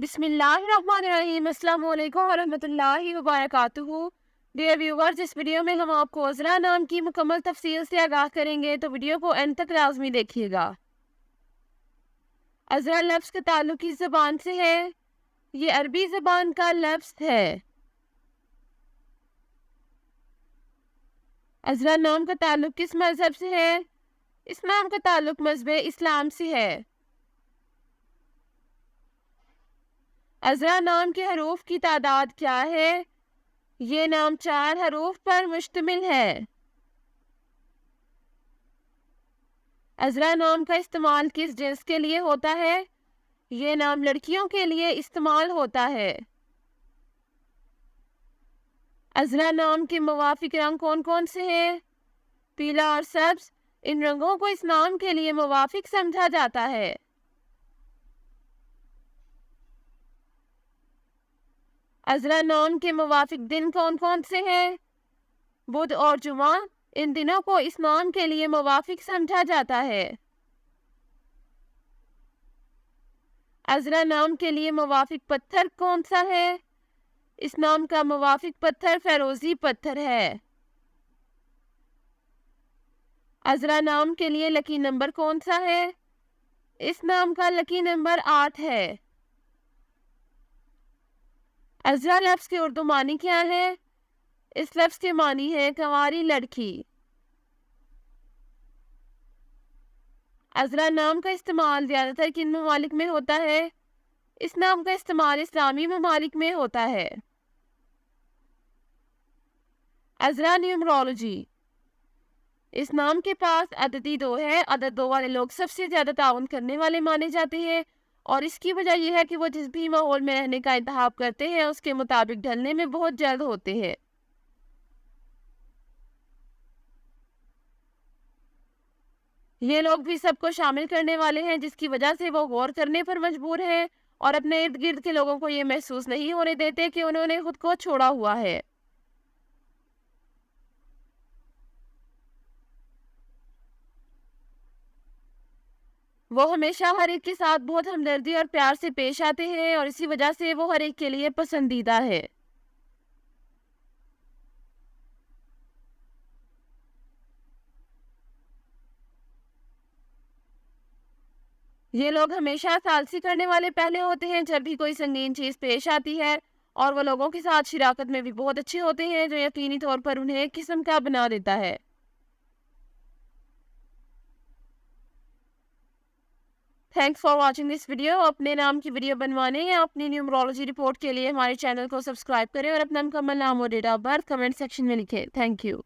بسم اللہ الرحمن الرحیم۔ السلام علیکم ورحمۃ اللہ وبرکاتہ۔ ڈیئر ویورز، اس ویڈیو میں ہم آپ کو عذرا نام کی مکمل تفصیل سے آگاہ کریں گے، تو ویڈیو کو اینڈ تک لازمی دیکھیے گا۔ عذرا لفظ کا تعلق کس زبان سے ہے؟ یہ عربی زبان کا لفظ ہے۔ عذرا نام کا تعلق کس مذہب سے ہے؟ اس نام کا تعلق مذہب اسلام سے ہے۔ عذرا نام کے حروف کی تعداد کیا ہے؟ یہ نام 4 حروف پر مشتمل ہے۔ عذرا نام کا استعمال کس جنس کے لیے ہوتا ہے؟ یہ نام لڑکیوں کے لیے استعمال ہوتا ہے۔ عذرا نام کے موافق رنگ کون کون سے ہیں؟ پیلا اور سبز، ان رنگوں کو اس نام کے لیے موافق سمجھا جاتا ہے۔ عذرا نام کے موافق دن کون کون سے ہیں؟ بدھ اور جمعہ، ان دنوں کو اس نام کے لیے موافق سمجھا جاتا ہے۔ عذرا نام کے لیے موافق پتھر کون سا ہے؟ اس نام کا موافق پتھر فیروزی پتھر ہے۔ عذرا نام کے لیے لکی نمبر کون سا ہے؟ اس نام کا لکی نمبر 8 ہے۔ عذرا لفظ کے اردو معنی کیا ہے؟ اس لفظ کے معنی ہے کنواری لڑکی۔ عذرا نام کا استعمال زیادہ تر کن ممالک میں ہوتا ہے؟ اس نام کا استعمال اسلامی ممالک میں ہوتا ہے۔ عذرا نیومرولوجی، اس نام کے پاس عددی 2 ہے۔ عدد 2 والے لوگ سب سے زیادہ تعاون کرنے والے مانے جاتے ہیں، اور اس کی وجہ یہ ہے کہ وہ جس بھی ماحول میں رہنے کا انتخاب کرتے ہیں اس کے مطابق ڈھلنے میں بہت جلد ہوتے ہیں۔ یہ لوگ بھی سب کو شامل کرنے والے ہیں، جس کی وجہ سے وہ غور کرنے پر مجبور ہیں اور اپنے ارد گرد کے لوگوں کو یہ محسوس نہیں ہونے دیتے کہ انہوں نے خود کو چھوڑا ہوا ہے۔ وہ ہمیشہ ہر ایک کے ساتھ بہت ہمدردی اور پیار سے پیش آتے ہیں، اور اسی وجہ سے وہ ہر ایک کے لیے پسندیدہ ہے۔ یہ لوگ ہمیشہ ثالثی کرنے والے پہلے ہوتے ہیں جب بھی کوئی سنگین چیز پیش آتی ہے، اور وہ لوگوں کے ساتھ شراکت میں بھی بہت اچھے ہوتے ہیں، جو یقینی طور پر انہیں ایک قسم کا بنا دیتا ہے۔ Thanks for watching this video. اپنے نام کی ویڈیو بنوانے یا اپنی نیومرولوجی رپورٹ کے لیے ہمارے چینل کو سبسکرائب کریں، اور اپنا مکمل نام اور date of birth comment section میں لکھیں۔ Thank you.